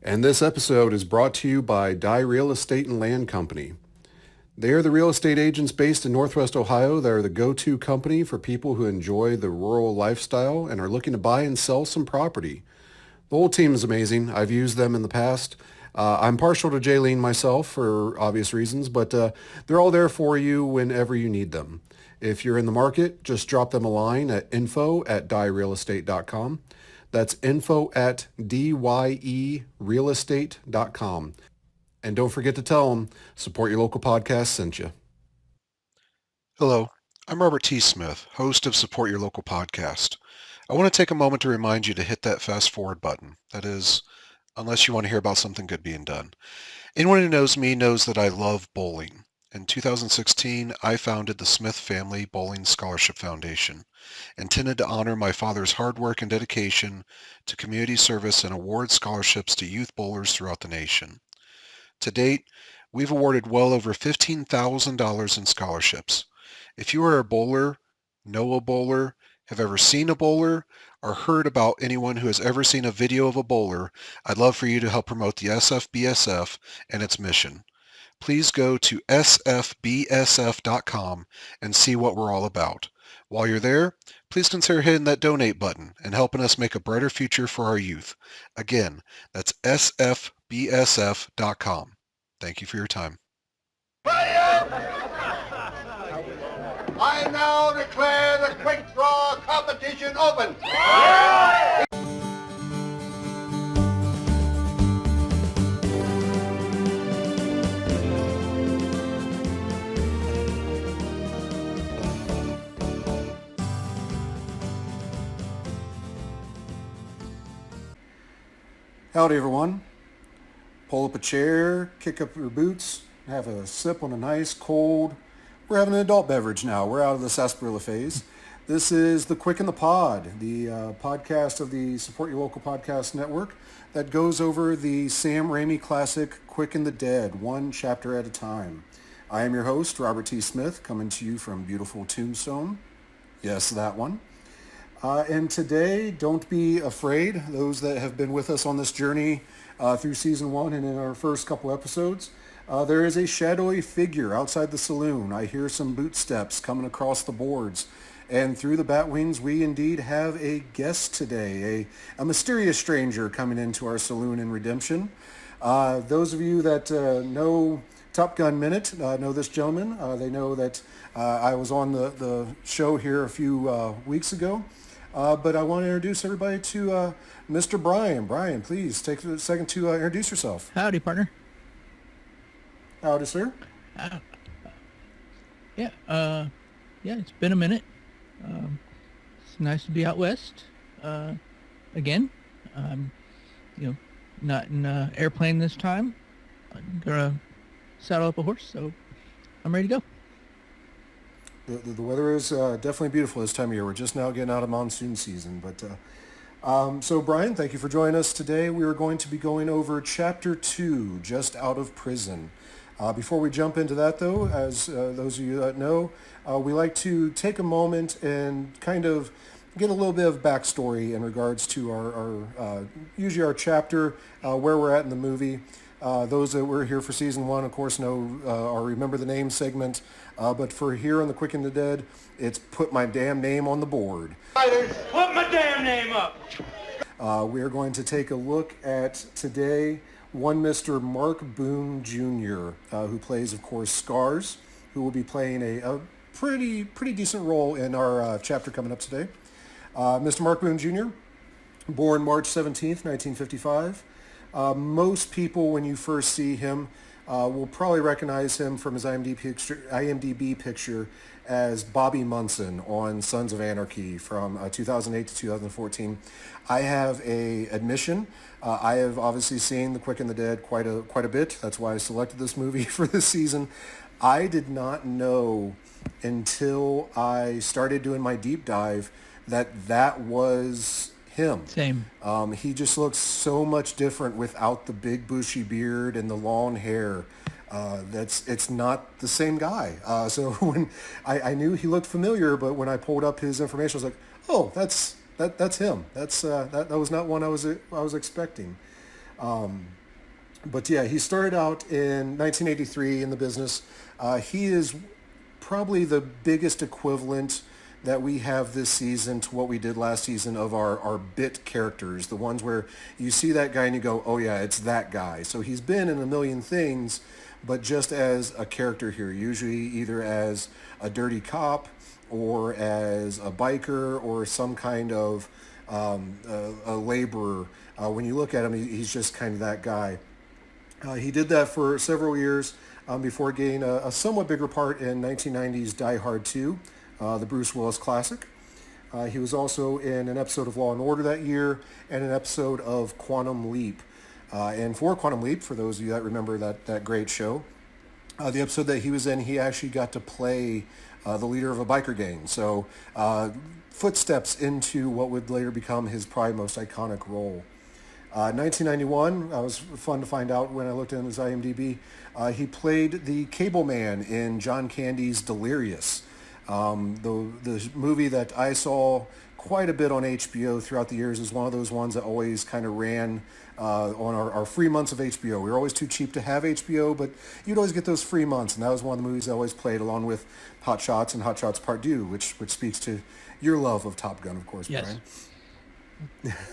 And this episode is brought to you by Dye Real Estate and Land Company. They are the real estate agents based in Northwest Ohio that are the go-to company for people who enjoy the rural lifestyle and are looking to buy and sell some property. The whole team is amazing. I've used them in the past. I'm partial to Jaylene myself for obvious reasons, but they're all there for you whenever you need them. If you're in the market, just drop them a line at info@dyerealestate.com. That's info@dyerealestate.com. And don't forget to tell them Support Your Local Podcast sent you. Hello, I'm Robert T. Smith, host of Support Your Local Podcast. I want to take a moment to remind you to hit that fast forward button. That is, unless you want to hear about something good being done. Anyone who knows me knows that I love bowling. In 2016, I founded the Smith Family Bowling Scholarship Foundation, intended to honor my father's hard work and dedication to community service and award scholarships to youth bowlers throughout the nation. To date, we've awarded well over $15,000 in scholarships. If you are a bowler, know a bowler, have ever seen a bowler, or heard about anyone who has ever seen a video of a bowler, I'd love for you to help promote the SFBSF and its mission. Please go to sfbsf.com and see what we're all about. While you're there, please consider hitting that donate button and helping us make a brighter future for our youth. Again, that's sfbsf.com. Thank you for your time. I now declare the quick draw competition open. Howdy, everyone. Pull up a chair, kick up your boots, have a sip on a nice cold. We're having an adult beverage now. We're out of the sarsaparilla phase. This is the Quick in the Pod, the podcast of the Support Your Local Podcast Network that goes over the Sam Raimi classic Quick and the Dead, one chapter at a time. I am your host, Robert T. Smith, coming to you from beautiful Tombstone. Yes, that one. And today, don't be afraid, those that have been with us on this journey through season one and in our first couple episodes, there is a shadowy figure outside the saloon. I hear some boot steps coming across the boards. And through the bat wings, we indeed have a guest today, a mysterious stranger coming into our saloon in Redemption. Those of you that know Top Gun Minute know this gentleman. They know that I was on the show here a few weeks ago. But I want to introduce everybody to Mr. Brian. Brian, please take a second to introduce yourself. Howdy, partner. Howdy, sir. Uh, yeah, it's been a minute. It's nice to be out west again. You know, not in an airplane this time. I'm gonna saddle up a horse, so I'm ready to go. The weather is definitely beautiful this time of year. We're just now getting out of monsoon season. But so, Brian, thank you for joining us today. We are going to be going over Chapter 2, Just Out of Prison. Before we jump into that, though, as those of you that know, we like to take a moment and kind of get a little bit of backstory in regards to our usually our chapter, where we're at in the movie. Those that were here for season one, of course, know or remember the name segment. But for here on The Quick and the Dead, it's Put My Damn Name on the Board. Put my damn name up! We are going to take a look at today one Mr. Mark Boone Jr., who plays, of course, Scars, who will be playing a pretty decent role in our chapter coming up today. Mr. Mark Boone Jr., born March 17th, 1955. Most people, when you first see him, will probably recognize him from his IMDb picture as Bobby Munson on Sons of Anarchy from 2008 to 2014. I have a admission. I have obviously seen The Quick and the Dead quite a bit. That's why I selected this movie for this season. I did not know until I started doing my deep dive that was him. Same. He just looks so much different without the big bushy beard and the long hair. It's not the same guy. So when I knew he looked familiar, but when I pulled up his information, I was like, oh, that's him. That was not one I was expecting. But yeah, he started out in 1983 in the business. He is probably the biggest equivalent that we have this season to what we did last season of our bit characters, the ones where you see that guy and you go, oh yeah, it's that guy. So he's been in a million things, but just as a character here, usually either as a dirty cop or as a biker or some kind of a laborer. When you look at him, he's just kind of that guy. He did that for several years before getting a somewhat bigger part in 1990's Die Hard 2, the Bruce Willis classic. He was also in an episode of Law and Order that year and an episode of Quantum Leap. And for Quantum Leap, for those of you that remember that great show, the episode that he was in, he actually got to play the leader of a biker gang. So footsteps into what would later become his probably most iconic role. 1991, it was fun to find out when I looked in his IMDb, he played the cable man in John Candy's Delirious. The movie that I saw quite a bit on HBO throughout the years is one of those ones that always kind of ran on our free months of HBO. We were always too cheap to have HBO, but you'd always get those free months, and that was one of the movies I always played along with Hot Shots and Hot Shots Part 2, which speaks to your love of Top Gun, of course, Yes. Brian.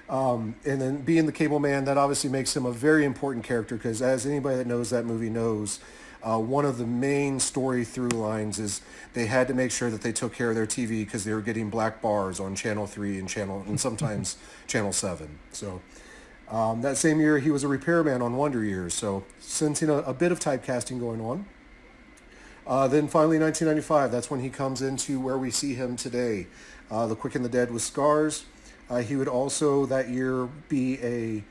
And then being the cable man, that obviously makes him a very important character because as anybody that knows that movie knows, one of the main story through lines is they had to make sure that they took care of their TV because they were getting black bars on Channel 3 and sometimes Channel 7. So that same year, he was a repairman on Wonder Years. So sensing a bit of typecasting going on. Then finally, 1995, that's when he comes into where we see him today. The Quick and the Dead with Scars. He would also that year be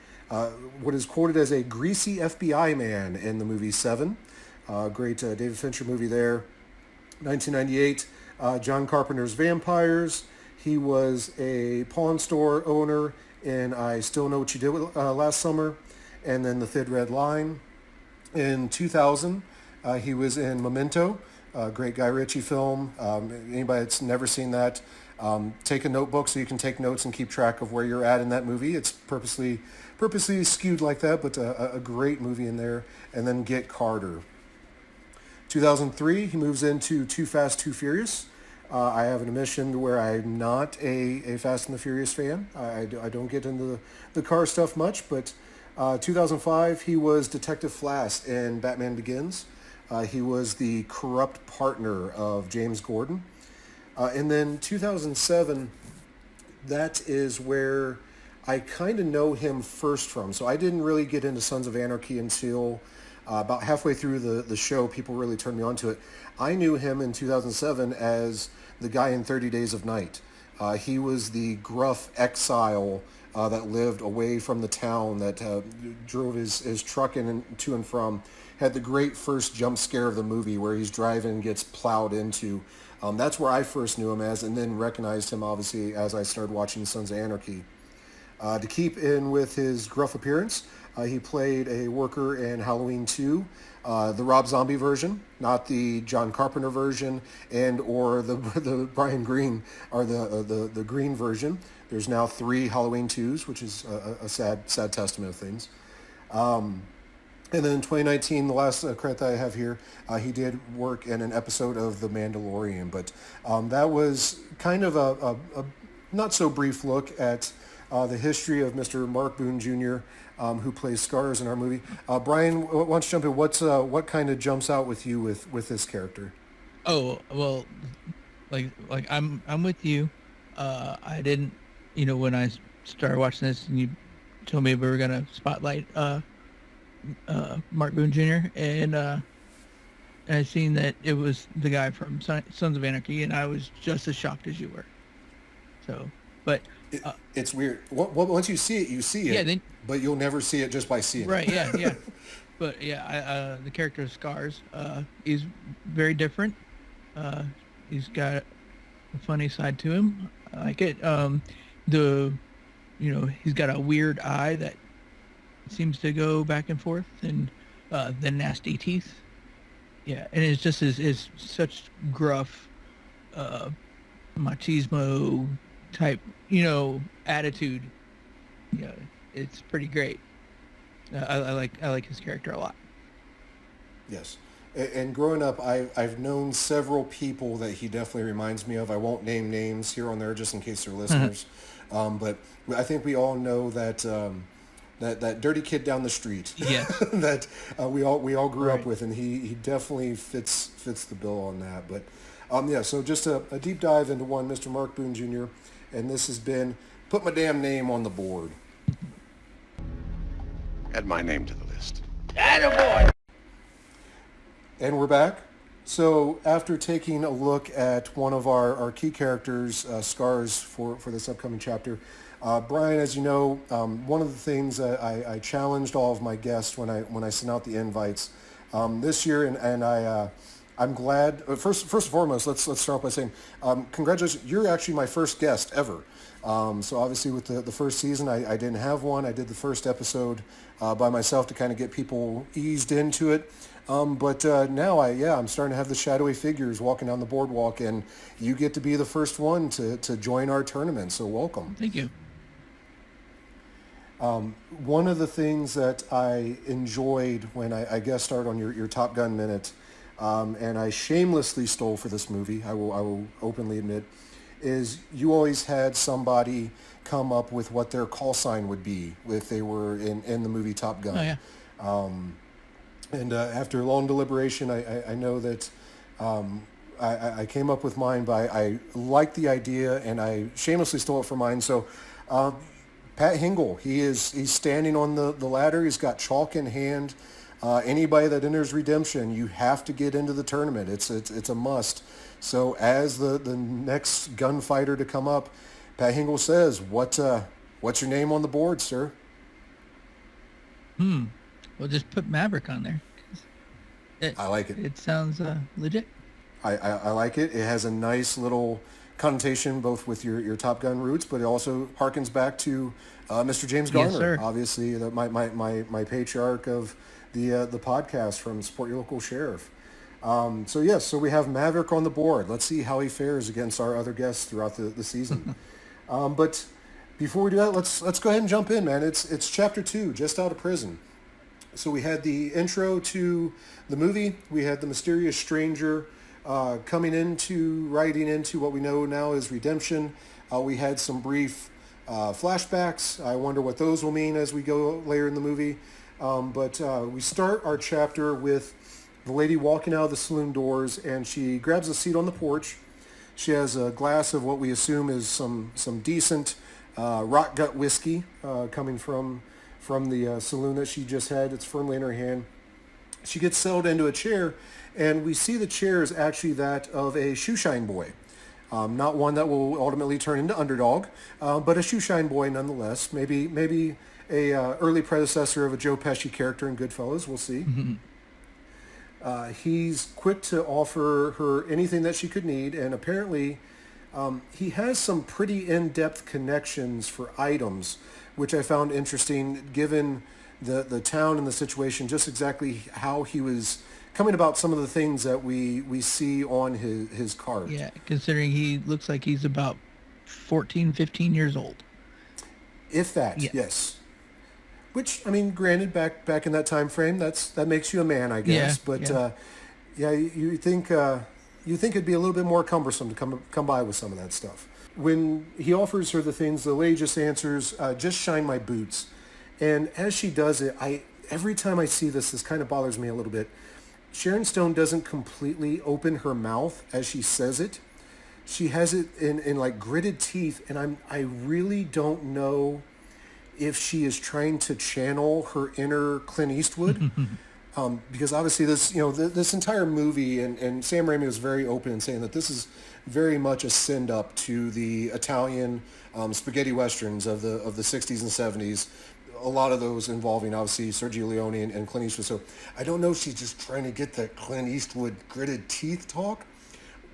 what is quoted as a greasy FBI man in the movie Seven. Great David Fincher movie there. 1998, John Carpenter's Vampires. He was a pawn store owner in I Still Know What You Did last summer, and then The Thin Red Line. In 2000, he was in Memento, a great Guy Ritchie film. Anybody that's never seen that, take a notebook so you can take notes and keep track of where you're at in that movie. It's purposely skewed like that, but a great movie in there. And then Get Carter. 2003, he moves into Too Fast, Too Furious. I have an admission where I'm not a Fast and the Furious fan. I don't get into the car stuff much, but 2005, he was Detective Flass in Batman Begins. He was the corrupt partner of James Gordon. And then 2007, that is where I kind of know him first from. So I didn't really get into Sons of Anarchy until about halfway through the show. People really turned me on to it. I knew him in 2007 as the guy in 30 Days of Night. He was the gruff exile that lived away from the town, that drove his truck to and from. Had the great first jump scare of the movie where he's driving and gets plowed into. That's where I first knew him as, and then recognized him, obviously, as I started watching Sons of Anarchy. To keep in with his gruff appearance, he played a worker in Halloween 2, the Rob Zombie version, not the John Carpenter version, and or the Brian Green, or the Green version. There's now 3 Halloween 2s, which is a sad testament of things. And then in 2019, the last credit that I have here, he did work in an episode of The Mandalorian. But that was kind of a not so brief look at the history of Mr. Mark Boone Jr., who plays Scars in our movie. Brian, why don't you jump in? What kind of jumps out with you with this character? Oh, well, like I'm with you. I didn't, when I started watching this and you told me we were gonna spotlight Mark Boone Jr. and I seen that it was the guy from Sons of Anarchy, and I was just as shocked as you were. So, but It's weird. Once you see it, you see it. Yeah, but you'll never see it just by seeing right, it. yeah. But yeah, the character of Scars, he's very different. He's got a funny side to him. I like it. He's got a weird eye that seems to go back and forth, and the nasty teeth. Yeah, and it's just his such gruff, machismo type, attitude. Yeah, it's pretty great. I like his character a lot. Yes. And growing up, I've known several people that he definitely reminds me of. I won't name names here on there just in case they're listeners. But I think we all know that that dirty kid down the street Yes. that we all grew Right. up with, and he definitely fits the bill on that. But yeah, so just a deep dive into one, Mr. Mark Boone Jr., and this has been Put My Damn Name on the Board. Add my name to the list. And we're back. So after taking a look at one of our key characters, Scars, for this upcoming chapter, Brian, as you know, one of the things that I challenged all of my guests when I sent out the invites this year, and I'm glad. First and foremost, let's start by saying congratulations. You're actually my first guest ever. So obviously with the first season, I didn't have one. I did the first episode by myself to kind of get people eased into it. But now I'm starting to have the shadowy figures walking down the boardwalk, and you get to be the first one to join our tournament. So welcome. Thank you. One of the things that I enjoyed when I guest starred on your Top Gun Minute, and I shamelessly stole for this movie, I will openly admit, is you always had somebody come up with what their call sign would be if they were in the movie Top Gun. Oh yeah. And after long deliberation, I know that I came up with mine, but I liked the idea, and I shamelessly stole it for mine. So Pat Hingle, he's standing on the ladder. He's got chalk in hand. Anybody that enters Redemption, you have to get into the tournament. It's a must. So as the next gunfighter to come up, Pat Hingle says, what's your name on the board, sir? Well, just put Maverick on there. I like it. It sounds legit. I like it. It has a nice little connotation both with your Top Gun roots, but it also harkens back to Mr. James Garner, Yes, sir. obviously my patriarch of the podcast from Support Your Local Sheriff. So we have Maverick on the board. Let's see how he fares against our other guests throughout the season. But before we do that, let's go ahead and jump in, man. It's chapter 2, just out of prison. So we had the intro to the movie. We had the mysterious stranger riding into what we know now is Redemption. We had some brief flashbacks. I wonder what those will mean as we go later in the movie. But we start our chapter with the lady walking out of the saloon doors, and she grabs a seat on the porch. She has a glass of what we assume is some decent rock gut whiskey coming from the saloon that she just had. It's firmly in her hand. She gets settled into a chair, and we see the chair is actually that of a shoeshine boy. Not one that will ultimately turn into Underdog, but a shoeshine boy nonetheless. Maybe a early predecessor of a Joe Pesci character in Goodfellas. We'll see. He's quick to offer her anything that she could need, and apparently he has some pretty in-depth connections for items, which I found interesting given the town and the situation, just exactly how he was coming about some of the things that we see on his card. Yeah, considering he looks like he's about 14, 15 years old. If that, Yeah. yes. Which, I mean, granted, back in that time frame, that makes you a man, I guess. Yeah, But you think it'd be a little bit more cumbersome to come by with some of that stuff. When he offers her the things, the lady just answers, "Just shine my boots." And as she does it, every time I see this kind of bothers me a little bit. Sharon Stone doesn't completely open her mouth as she says it. She has it in like gritted teeth, and I really don't know if she is trying to channel her inner Clint Eastwood. Because obviously this entire movie, and Sam Raimi was very open in saying that this is very much a send up to the Italian spaghetti westerns of the 60s and 70s. A lot of those involving obviously Sergio Leone and Clint Eastwood. So I don't know if she's just trying to get that Clint Eastwood gritted teeth talk,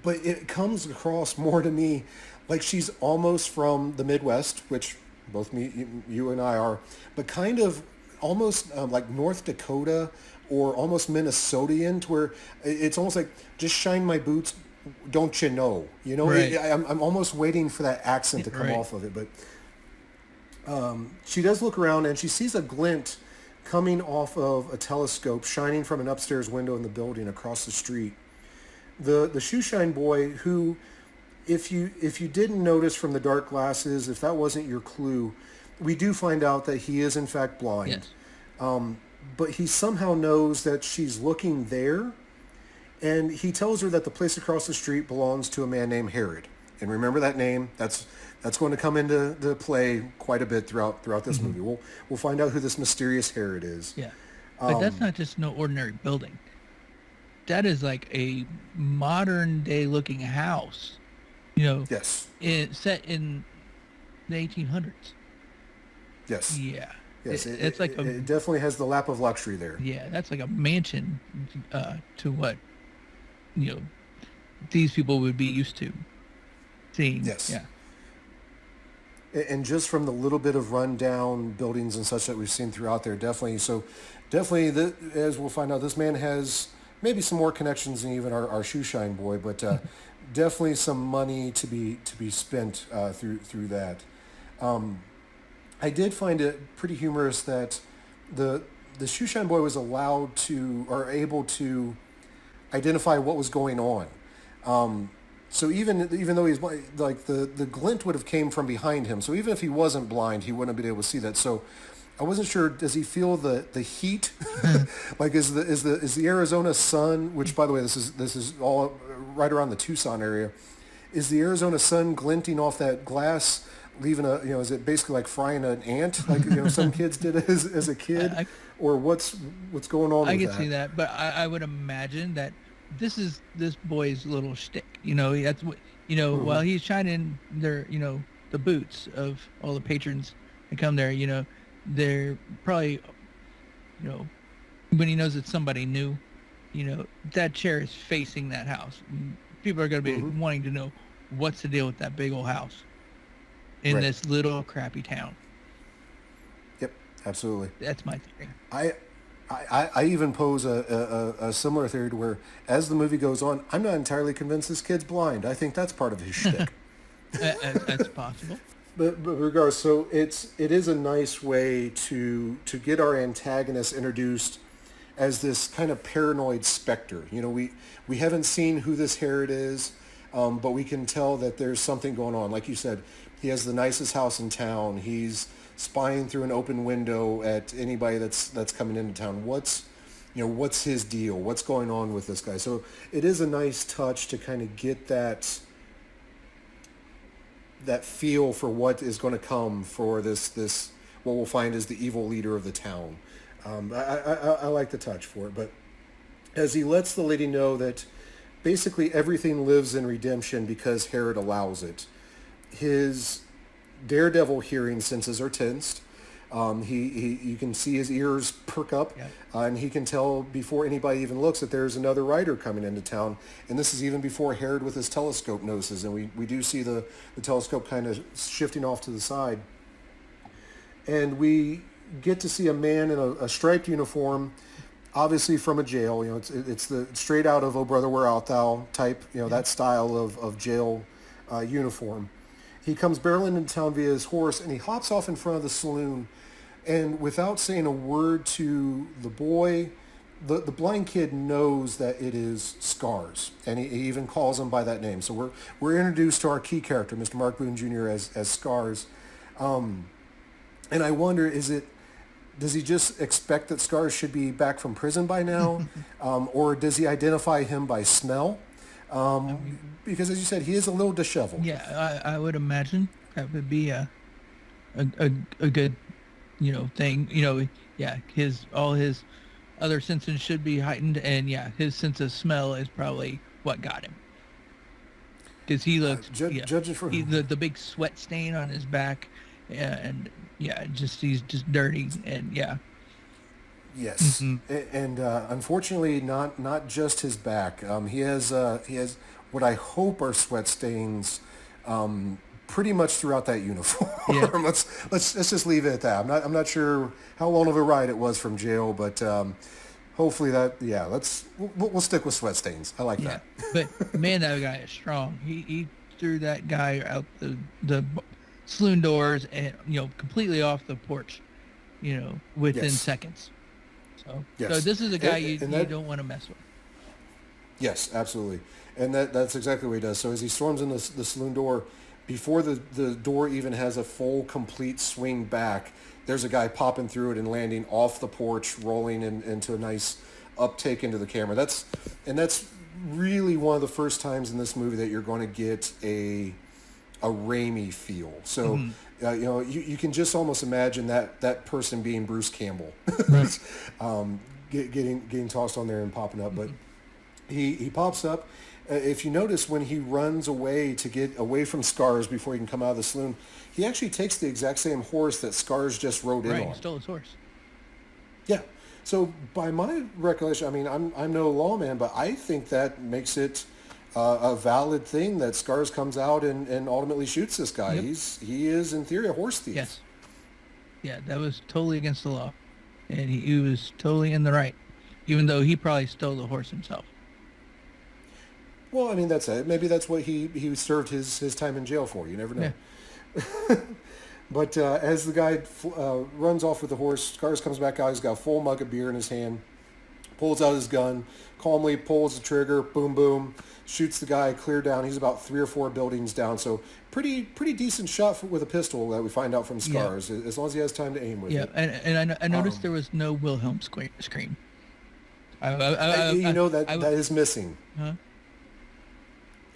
but it comes across more to me like she's almost from the Midwest, which both you and I are, but kind of almost like North Dakota or almost Minnesotian, to where it's almost like, just shine my boots, don't you know? You know, Right. I'm almost waiting for that accent to come Right. off of it. But she does look around, and she sees a glint coming off of a telescope, shining from an upstairs window in the building across the street. The shoeshine boy, who, if you didn't notice from the dark glasses, if that wasn't your clue, we do find out that he is in fact blind. Yes. But he somehow knows that she's looking there, and he tells her that the place across the street belongs to a man named Herod. And remember that name. That's going to come into play quite a bit throughout this movie. We'll find out who this mysterious Herod is. Yeah. But that's not just no ordinary building. That is like a modern day looking house, Yes. set in the 1800s. Yes. Yeah. Yes. It's like it definitely has the lap of luxury there. yeah, that's like a mansion to what, these people would be used to seeing. Yes. Yeah. And just from the little bit of rundown buildings and such that we've seen throughout there, definitely, as we'll find out, this man has maybe some more connections than even our shoeshine boy, but definitely some money to be spent through that. I did find it pretty humorous that the shoeshine boy was allowed to, or able to, identify what was going on. So even though he's blind, like the glint would have came from behind him. So even if he wasn't blind, he wouldn't have been able to see that. So I wasn't sure. Does he feel the heat? Like is the Arizona sun? Which, by the way, this is all right around the Tucson area. Is the Arizona sun glinting off that glass, leaving is it basically like frying an ant, like some kids did as a kid, or what's going on? I with can that? see that, but I would imagine that this is this boy's little shtick. That's what while he's shining their the boots of all the patrons that come there. They're probably when he knows it's somebody new, that chair is facing that house. People are going to be wanting to know what's the deal with that big old house in Right. this little crappy town. Yep, absolutely. That's my theory. I even pose a similar theory to where, as the movie goes on, I'm not entirely convinced this kid's blind. I think that's part of his shtick. That's possible. But regardless, so it is a nice way to get our antagonist introduced as this kind of paranoid specter. We haven't seen who this Herod is, but we can tell that there's something going on. Like you said, he has the nicest house in town. He's spying through an open window at anybody that's coming into town. What's his deal? What's going on with this guy? So it is a nice touch to kind of get that feel for what is going to come for this what we'll find is the evil leader of the town. I like the touch for it, but as he lets the lady know that basically everything lives in redemption because Herod allows it, his daredevil hearing senses are tensed. You can see his ears perk up, and he can tell before anybody even looks that there's another rider coming into town. And this is even before Herod with his telescope notices. And we do see the telescope kind of shifting off to the side. And we get to see a man in a striped uniform, obviously from a jail. It's the straight out of "Oh Brother, Where Art Thou" type, that style of jail uniform. He comes barreling into town via his horse, and he hops off in front of the saloon, and without saying a word to the boy, the blind kid knows that it is Scars, and he even calls him by that name. So we're introduced to our key character, Mr. Mark Boone Jr. as Scars, and I wonder, does he just expect that Scars should be back from prison by now, or does he identify him by smell? Because as you said, he is a little disheveled. Yeah, I would imagine that would be a good, thing. All his other senses should be heightened, and his sense of smell is probably what got him. Because he looks, judging from the big sweat stain on his back, and he's just dirty, and Yes, and unfortunately, not just his back. He has what I hope are sweat stains, pretty much throughout that uniform. Yeah. let's just leave it at that. I'm not sure how long of a ride it was from jail, but hopefully we'll stick with sweat stains. I like that. But man, that guy is strong. He threw that guy out the saloon doors and completely off the porch. within Yes. seconds. So Yes. this is a guy you that, don't want to mess with. Yes, absolutely. And that's exactly what he does. So as he storms in the saloon door, before the door even has a full, complete swing back, there's a guy popping through it and landing off the porch, rolling into a nice uptake into the camera. That's really one of the first times in this movie that you're going to get a Raimi feel. So, you can just almost imagine that person being Bruce Campbell, Right. getting tossed on there and popping up. But he pops up. If you notice, when he runs away to get away from Scars before he can come out of the saloon, he actually takes the exact same horse that Scars just rode in Right, on. he stole his horse. Yeah. So by my recollection, I mean, I'm no lawman, but I think that makes it a valid thing that Scars comes out and ultimately shoots this guy. Yep. He is in theory a horse thief. Yes. Yeah, that was totally against the law, and he was totally in the right, even though he probably stole the horse himself. Well, I mean, that's it. Maybe that's what he served his time in jail for. You never know. Yeah. But as the guy runs off with the horse, Scars comes back out. He's got a full mug of beer in his hand, pulls out his gun, calmly pulls the trigger, boom, boom, shoots the guy clear down. He's about 3 or 4 buildings down. So pretty decent shot with a pistol that we find out from Scars, as long as he has time to aim with it. And I noticed there was no Wilhelm scream. That is missing. Huh?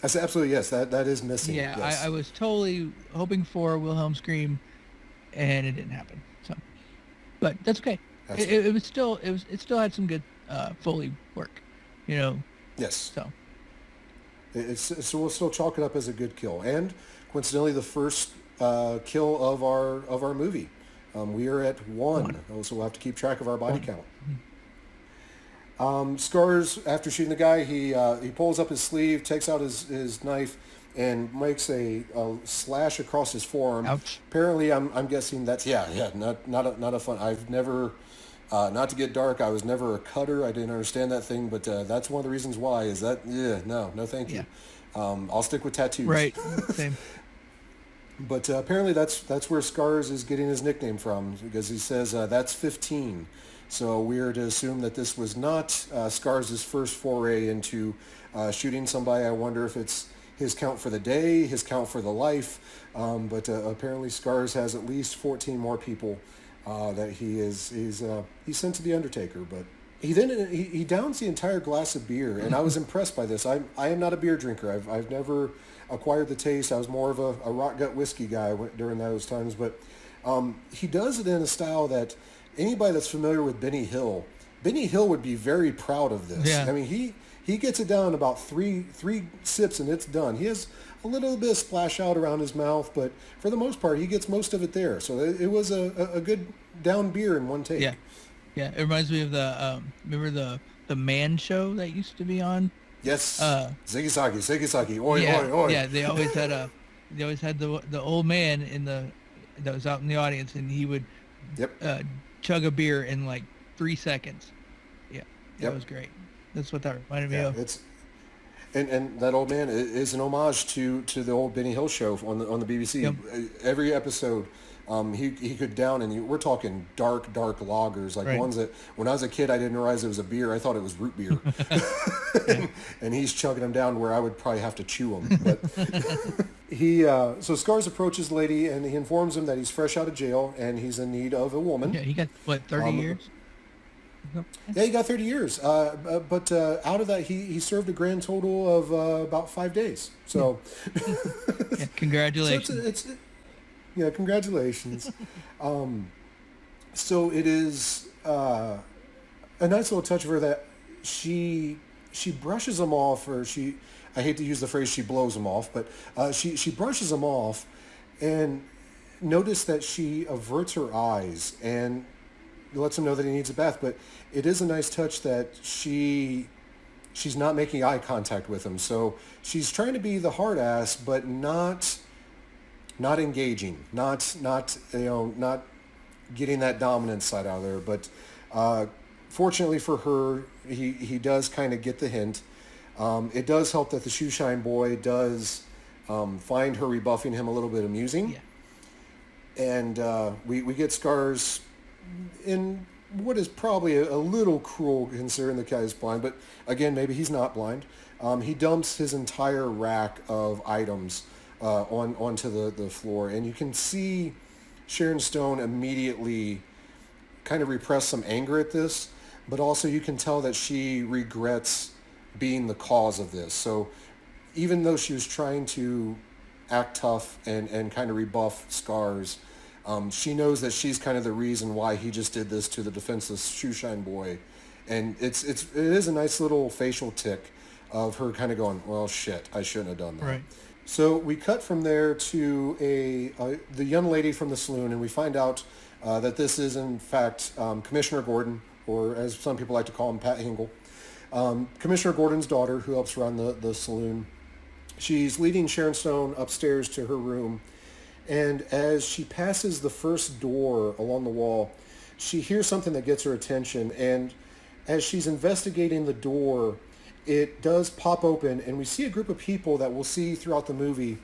I said absolutely yes. That is missing. Yeah, yes. I was totally hoping for a Wilhelm scream, and it didn't happen. So, but that's okay. It still had some good Foley work, Yes. So So we'll still chalk it up as a good kill, and coincidentally, the first kill of our movie. We are at 1, so we'll have to keep track of our body count. Scars, after shooting the guy, he pulls up his sleeve, takes out his knife, and makes a slash across his forearm. Ouch. Apparently, I'm guessing that's not a fun. I've never, not to get dark, I was never a cutter. I didn't understand that thing, but that's one of the reasons why. Is that no thank you. I'll stick with tattoos. right, same. But apparently that's where Scars is getting his nickname from, because he says that's 15. So we are to assume that this was not Scars' first foray into shooting somebody. I wonder if it's his count for the day, his count for the life. But apparently Scars has at least 14 more people that he's sent to the Undertaker. But he downs the entire glass of beer, and I was impressed by this. I am not a beer drinker. I've never acquired the taste. I was more of a rock gut whiskey guy during those times. But he does it in a style that anybody that's familiar with Benny Hill would be very proud of this. Yeah. I mean, he gets it down in about three sips and it's done. He has a little bit of splash out around his mouth, but for the most part, he gets most of it there. So it was a good down beer in one take. Yeah, it reminds me of the remember the Man Show that used to be on. Yes. Ziggy Saki, oi, yeah, oi, oi. Yeah, they always had the old man that was out in the audience, and he would chug a beer in like 3 seconds. Yeah, that was great. That's what that reminded me of. It's and that old man is an homage to the old Benny Hill show on the BBC. Yep. Every episode, he could down, and we're talking dark lagers, like ones that when I was a kid I didn't realize it was a beer. I thought it was root beer. and he's chugging them down where I would probably have to chew them. But so Scars approaches the lady and he informs him that he's fresh out of jail and he's in need of a woman. Yeah, he got 30 years. Yeah, he got 30 years. But out of that, he served a grand total of about 5 days. So, yeah, congratulations. So congratulations. So it is a nice little touch of her that she brushes him off, or I hate to use the phrase she blows him off, but she brushes him off, and notice that she averts her eyes and lets him know that he needs a bath. But it is a nice touch that she's not making eye contact with him. So she's trying to be the hard ass, but not engaging, not getting that dominant side out of there. But fortunately for her, he does kind of get the hint. It does help that the shoeshine boy does find her rebuffing him a little bit amusing. Yeah. And we get Scars in what is probably a little cruel considering the guy is blind, but again, maybe he's not blind. He dumps his entire rack of items onto the floor, and you can see Sharon Stone immediately kind of repress some anger at this, but also you can tell that she regrets being the cause of this. So even though she was trying to act tough and kind of rebuff Scars, she knows that she's kind of the reason why he just did this to the defenseless shoeshine boy. And it is a nice little facial tick of her kind of going, well, shit, I shouldn't have done that. Right. So we cut from there to the young lady from the saloon, and we find out that this is, in fact, Commissioner Gordon, or as some people like to call him, Pat Hingle. Commissioner Gordon's daughter, who helps run the saloon. She's leading Sharon Stone upstairs to her room, and as she passes the first door along the wall, she hears something that gets her attention, and as she's investigating the door, it does pop open, and we see a group of people that we'll see throughout the movie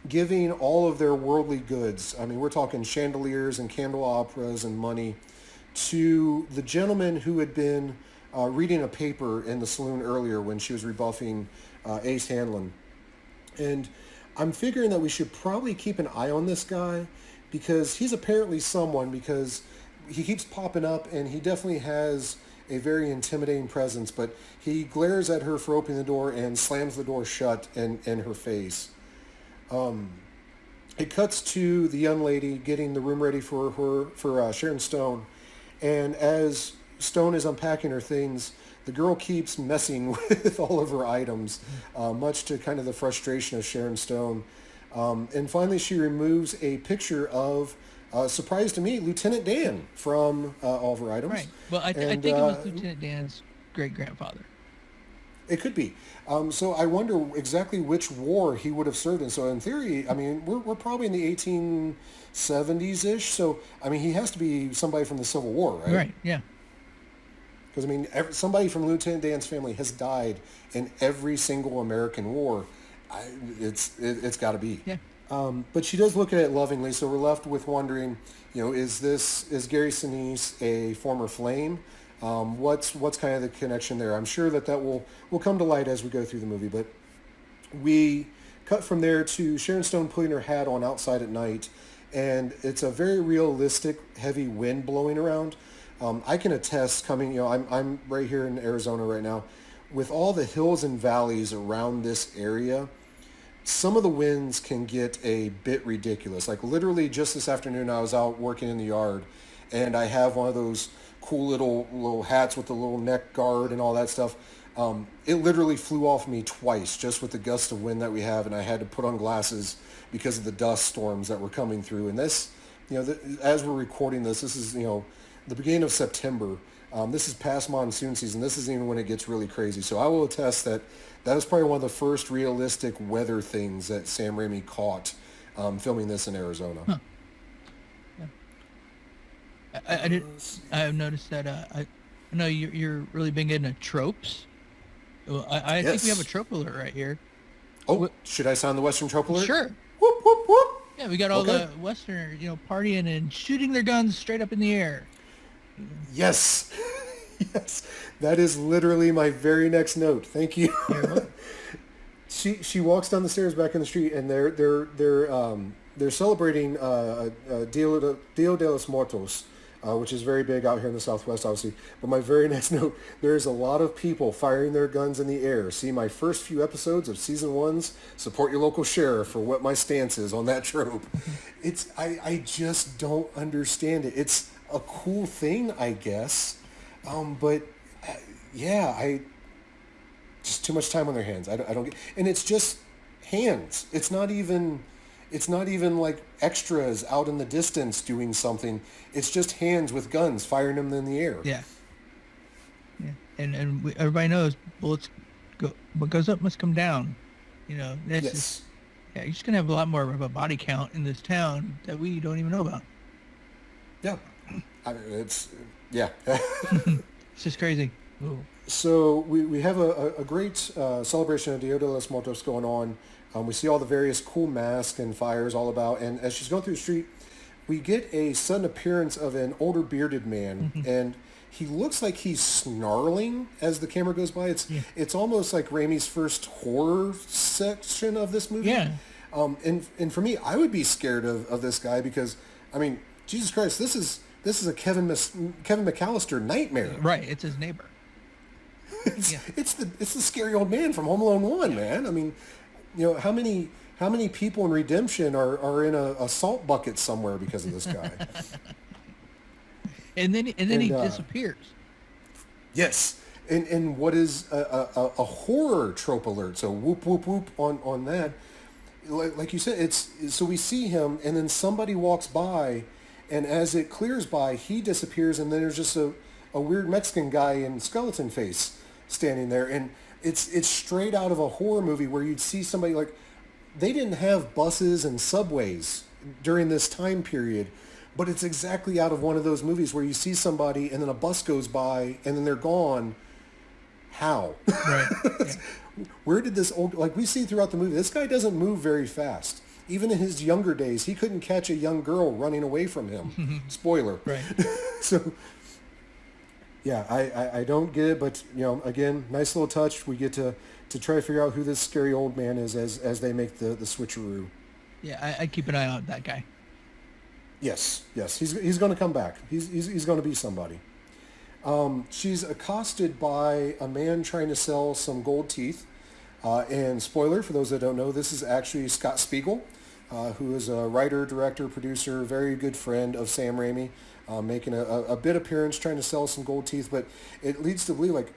giving all of their worldly goods. I mean, we're talking chandeliers and candelabras and money to the gentleman who had been reading a paper in the saloon earlier when she was rebuffing Ace Hanlon. And I'm figuring that we should probably keep an eye on this guy because he's apparently someone, because he keeps popping up and he definitely has a very intimidating presence, but he glares at her for opening the door and slams the door shut in her face. It cuts to the young lady getting the room ready for Sharon Stone, and as Stone is unpacking her things, the girl keeps messing with all of her items, much to kind of the frustration of Sharon Stone. And finally, she removes a picture of, surprise to me, Lieutenant Dan from all of her items. Right. Well, I think it was Lieutenant Dan's great-grandfather. It could be. So I wonder exactly which war he would have served in. So in theory, I mean, we're probably in the 1870s-ish. So, I mean, he has to be somebody from the Civil War, right? Right, yeah. Because, I mean, somebody from Lieutenant Dan's family has died in every single American war. It's got to be. Yeah. But she does look at it lovingly, so we're left with wondering, is Gary Sinise a former flame? What's kind of the connection there? I'm sure that will come to light as we go through the movie, but we cut from there to Sharon Stone putting her hat on outside at night, and it's a very realistic heavy wind blowing around. I can attest coming, I'm right here in Arizona right now, with all the hills and valleys around this area, some of the winds can get a bit ridiculous. Like literally just this afternoon, I was out working in the yard, and I have one of those cool little hats with the little neck guard and all that stuff. It literally flew off me twice just with the gust of wind that we have, and I had to put on glasses because of the dust storms that were coming through. And this, as we're recording this is, the beginning of September. This is past monsoon season. This isn't even when it gets really crazy. So I will attest that was probably one of the first realistic weather things that Sam Raimi caught filming this in Arizona. Huh. Yeah. I have noticed that. I know you're really big into tropes. Well, I think we have a trope alert right here. Oh, should I sound the Western trope alert? Sure. Whoop, whoop, whoop. Yeah, we got all the Westerners, partying and shooting their guns straight up in the air. Yes. Yes. That is literally my very next note. Thank you. She walks down the stairs back in the street, and they're celebrating Dia de los Muertos, which is very big out here in the Southwest, obviously. But my very next note, there's a lot of people firing their guns in the air. See my first few episodes of season 1's Support Your Local Sheriff for what my stance is on that trope. I just don't understand it. It's a cool thing, I guess. But just too much time on their hands. I don't get, and it's just hands. It's not even like extras out in the distance doing something. It's just hands with guns firing them in the air. Yeah. Yeah. And everybody knows bullets what goes up must come down. That's Yes. you're just gonna have a lot more of a body count in this town that we don't even know about. Yeah. It's just crazy. Ooh. So we have a great celebration of Dia de los Muertos going on. We see all the various cool masks and fires all about. And as she's going through the street, we get a sudden appearance of an older bearded man, and he looks like he's snarling as the camera goes by. It's almost like Raimi's first horror section of this movie. Yeah. And for me, I would be scared of this guy because, I mean, Jesus Christ, this is a Kevin McAllister nightmare. Right. It's his neighbor. It's the scary old man from Home Alone 1, man. I mean, how many people in Redemption are in a salt bucket somewhere because of this guy? And then he disappears. Yes. And what is a horror trope alert? So whoop whoop whoop on that. Like you said, so we see him, and then somebody walks by, and as it clears by, he disappears, and then there's just a weird Mexican guy in skeleton face standing there, and it's straight out of a horror movie where you'd see somebody like, they didn't have buses and subways during this time period, but it's exactly out of one of those movies where you see somebody and then a bus goes by and then they're gone. How? Right. Yeah. Where did this old, like we see throughout the movie, this guy doesn't move very fast. Even in his younger days, he couldn't catch a young girl running away from him. Spoiler. Right. So, yeah, I don't get it, but, again, nice little touch. We get to try to figure out who this scary old man is as they make the switcheroo. Yeah, I keep an eye on that guy. Yes, he's going to come back. He's going to be somebody. She's accosted by a man trying to sell some gold teeth. And spoiler, for those that don't know, this is actually Scott Spiegel, who is a writer, director, producer, very good friend of Sam Raimi, making a bit appearance trying to sell some gold teeth. But it leads to believe, like,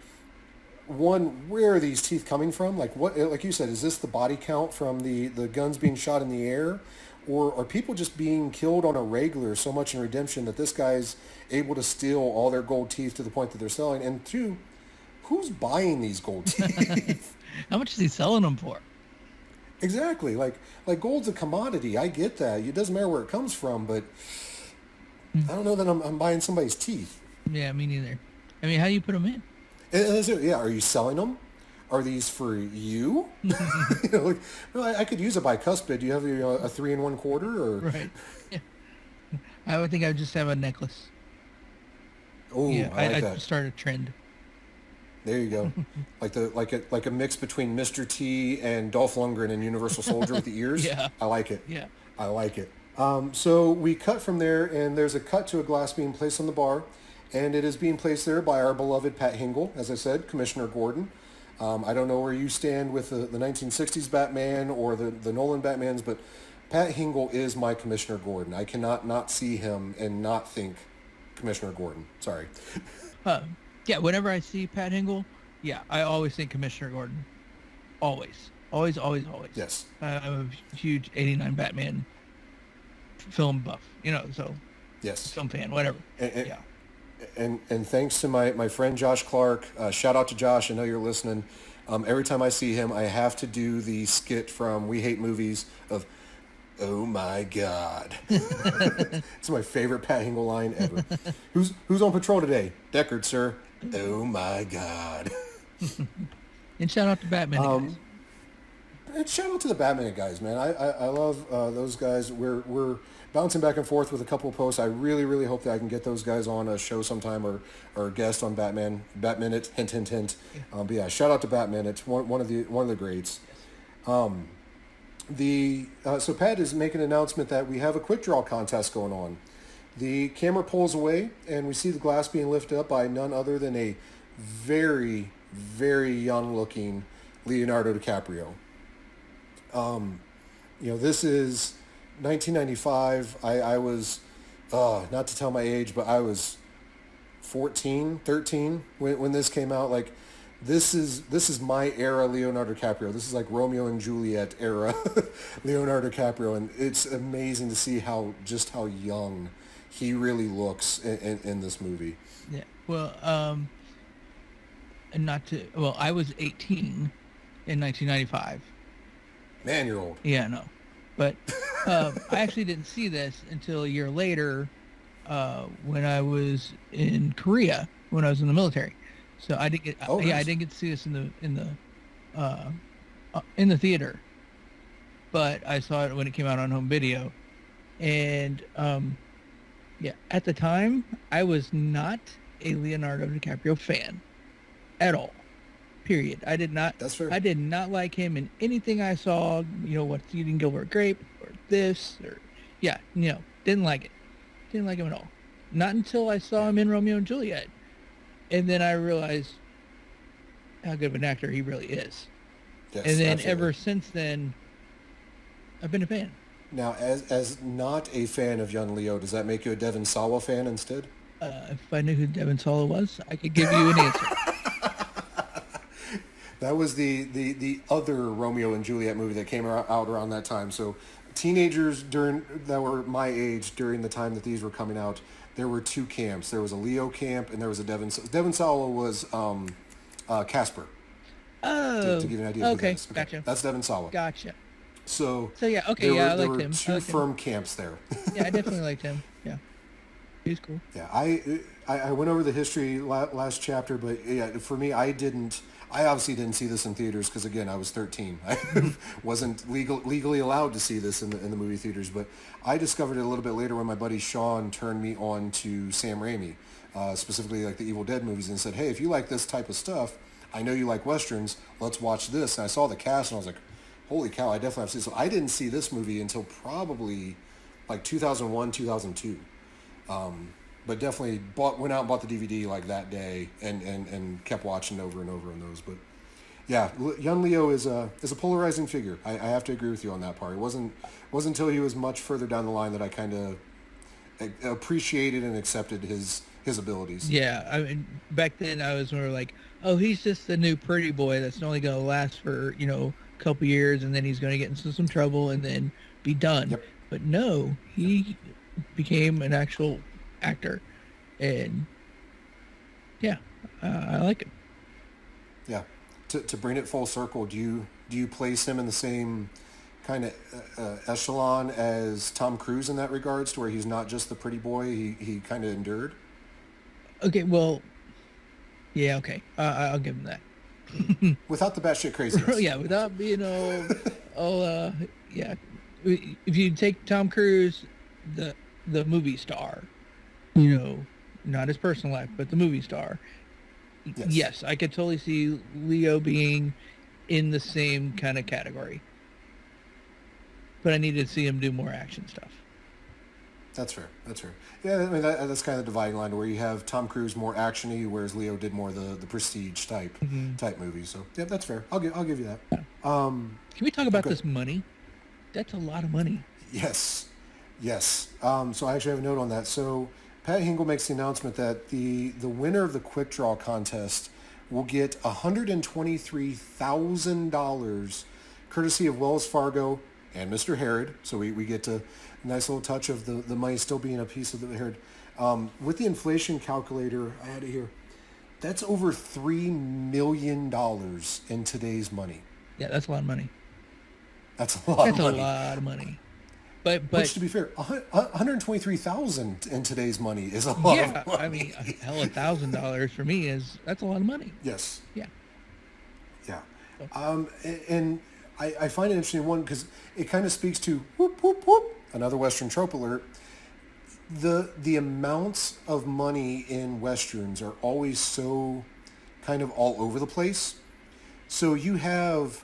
one, where are these teeth coming from? Like, what, like you said, is this the body count from the guns being shot in the air? Or are people just being killed on a regular so much in Redemption that this guy's able to steal all their gold teeth to the point that they're selling? And two, who's buying these gold teeth? How much is he selling them for? Exactly. Like gold's a commodity. I get that. It doesn't matter where it comes from, but I don't know that I'm buying somebody's teeth. Yeah, me neither. I mean, how do you put them in? Yeah, are you selling them? Are these for you? I could use a bicuspid. Do you have a 3 1/4 or? Right. Yeah. I would think I would just have a necklace. Oh, yeah, I like I'd that. start a trend. There you go. like a mix between Mr. T and Dolph Lundgren in Universal Soldier with the ears. Yeah. I like it. Yeah. I like it. So we cut from there, and there's a cut to a glass being placed on the bar, and it is being placed there by our beloved Pat Hingle, as I said, Commissioner Gordon. I don't know where you stand with the 1960s Batman or the Nolan Batmans, but Pat Hingle is my Commissioner Gordon. I cannot not see him and not think Commissioner Gordon. Sorry. Yeah, whenever I see Pat Hingle, yeah, I always think Commissioner Gordon. Always. Always, always, always. Yes. I'm a huge 89 Batman film buff, so Yes. film fan, whatever. And, yeah. And thanks to my friend Josh Clark, shout out to Josh, I know you're listening. Every time I see him, I have to do the skit from We Hate Movies of, oh my God. It's my favorite Pat Hingle line ever. Who's on patrol today? Deckard, sir. Oh my God. And shout out to Batman guys. And shout out to the Batman guys, man. I love those guys. We're bouncing back and forth with a couple of posts. I really, really hope that I can get those guys on a show sometime or a guest on Batman. Batminute, hint, hint, hint. But yeah, shout out to Batman. It's one of the greats. So Pat is making an announcement that we have a quick draw contest going on. The camera pulls away, and we see the glass being lifted up by none other than a very, very young-looking Leonardo DiCaprio. This is 1995. I was, not to tell my age, but I was 13 when this came out. Like, this is my era Leonardo DiCaprio. This is like Romeo and Juliet era Leonardo DiCaprio, and it's amazing to see how young he really looks in this movie. Yeah. Well, I was 18 in 1995. Man, you're old. Yeah, no. But I actually didn't see this until a year later when I was in Korea, when I was in the military. So I didn't get I didn't get to see this in the theater. But I saw it when it came out on home video. And yeah, at the time, I was not a Leonardo DiCaprio fan at all. Period. That's fair. I did not like him in anything I saw. What Eating Gilbert Grape or this or yeah, didn't like it. Didn't like him at all. Not until I saw him in Romeo and Juliet, and then I realized how good of an actor he really is. Yes, And then absolutely. ever since then, I've been a fan. Now, as not a fan of young Leo, does that make you a Devon Sawa fan instead? If I knew who Devon Sawa was, I could give you an answer. That was the other Romeo and Juliet movie that came out around that time. So teenagers that were my age during the time that these were coming out, there were two camps. There was a Leo camp and there was a Devon Sawa was Casper. Oh, To give you an idea of who that okay, is. gotcha. That's Devon Sawa. Gotcha. So Yeah, okay, I there liked were him. two I liked him. firm camps there. Yeah, I definitely liked him. Yeah, he was cool. Yeah, I went over the history last chapter, but yeah, for me, I obviously didn't see this in theaters because again, I was 13. I wasn't legally allowed to see this in the movie theaters, but I discovered it a little bit later when my buddy Sean turned me on to Sam Raimi, specifically like the Evil Dead movies, and said, "Hey, if you like this type of stuff, I know you like westerns. Let's watch this." And I saw the cast, and I was like, "Holy cow! I definitely have to see this." So I didn't see this movie until probably like 2001, 2002. But definitely went out and bought the DVD like that day and kept watching over and over on those. But yeah, young Leo is a polarizing figure. I have to agree with you on that part. It wasn't until he was much further down the line that I kind of appreciated and accepted his abilities. Yeah, I mean, back then I was more like, oh, he's just the new pretty boy that's only going to last for, a couple years and then he's going to get into some trouble and then be done. Yep. But no, he became an actual actor. And yeah, I like him. Yeah. To bring it full circle, do you place him in the same kind of echelon as Tom Cruise in that regards, to where he's not just the pretty boy, he kind of endured? Okay, well, yeah, okay. I'll give him that. Without the batshit craziness. Yeah, without being yeah. If you take Tom Cruise, the movie star, not his personal life, but the movie star. Yes, I could totally see Leo being in the same kind of category. But I needed to see him do more action stuff. That's fair. Yeah, I mean, that's kind of the dividing line where you have Tom Cruise more action-y, whereas Leo did more the prestige type movies. So yeah, that's fair. I'll give you that. Can we talk about this money? That's a lot of money. Yes. So I actually have a note on that. So Pat Hingle makes the announcement that the winner of the quick draw contest will get $123,000 courtesy of Wells Fargo and Mr. Herod. So we get a nice little touch of the money still being a piece of the Herod. With the inflation calculator, I had it here. That's over $3 million in today's money. Yeah, that's a lot of money. That's a lot of money. That's a lot of money. But Which, to be fair, 123,000 in today's money is a lot of money. I mean, hell, $1,000 for me that's a lot of money. Yes. Yeah. Yeah. And I find it interesting, one, because it kind of speaks to whoop, whoop, whoop, another Western trope alert. The amounts of money in Westerns are always so kind of all over the place. So you have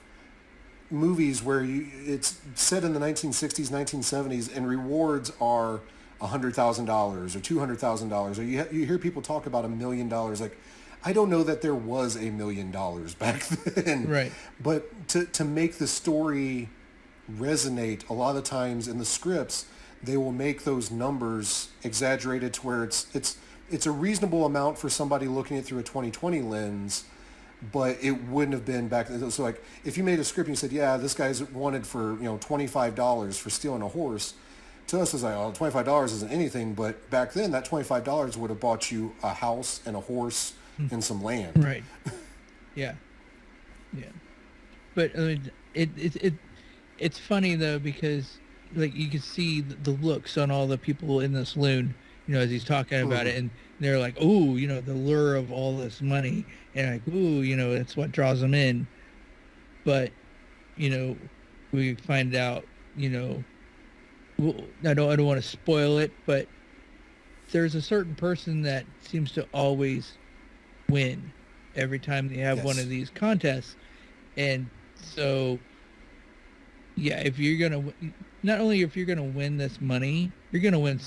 movies where it's set in the 1960s, 1970s, and rewards are $100,000 or $200,000, or you hear people talk about $1 million. Like, I don't know that there was $1 million back then. Right. But to make the story resonate, a lot of times in the scripts, they will make those numbers exaggerated to where it's a reasonable amount for somebody looking at it through a 2020 lens, but it wouldn't have been back then. So like, if you made a script and you said, yeah, this guy's wanted for, $25 for stealing a horse, to us it's like, oh, $25 isn't anything, but back then that $25 would have bought you a house and a horse and some land. Right. Yeah. But I mean, it's funny though, because like you can see the looks on all the people in the saloon, as he's talking about it, and they're like, "Ooh, the lure of all this money," and like, "Ooh, that's what draws them in." But, we find out, well, I don't want to spoil it, but there's a certain person that seems to always win every time they have one Yes. of these contests. And so, yeah, if you're gonna not only if you're gonna win this money, you're gonna win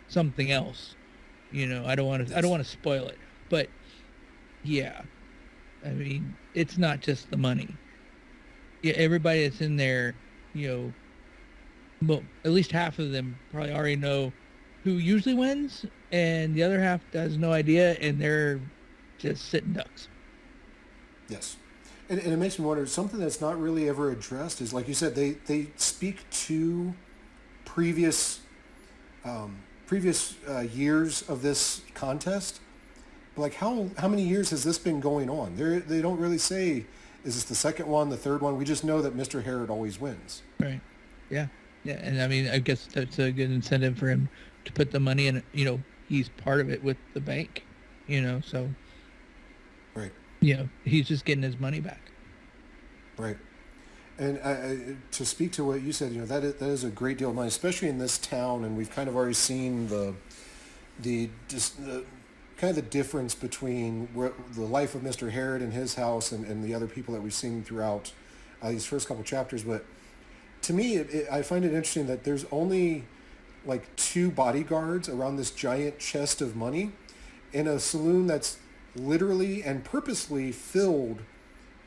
something else. I don't want to spoil it, but yeah, I mean, it's not just the money. Yeah, everybody that's in there, you know, well, at least half of them probably already know who usually wins, and the other half has no idea, and they're just sitting ducks. Yes. And it makes me wonder, something that's not really ever addressed is, like you said, they speak to previous years of this contest. But like how many years has this been going on? They don't really say, is this the second one, the third one? We just know that Mr. Herod always wins. Right. Yeah. Yeah. And I mean, I guess that's a good incentive for him to put the money in. He's part of it with the bank. So Right. He's just getting his money back. Right. And to speak to what you said, that is a great deal of money, especially in this town. And we've kind of already seen the kind of the difference between the life of Mr. Herod and his house and the other people that we've seen throughout these first couple chapters. But to me, I find it interesting that there's only like 2 bodyguards around this giant chest of money in a saloon that's literally and purposely filled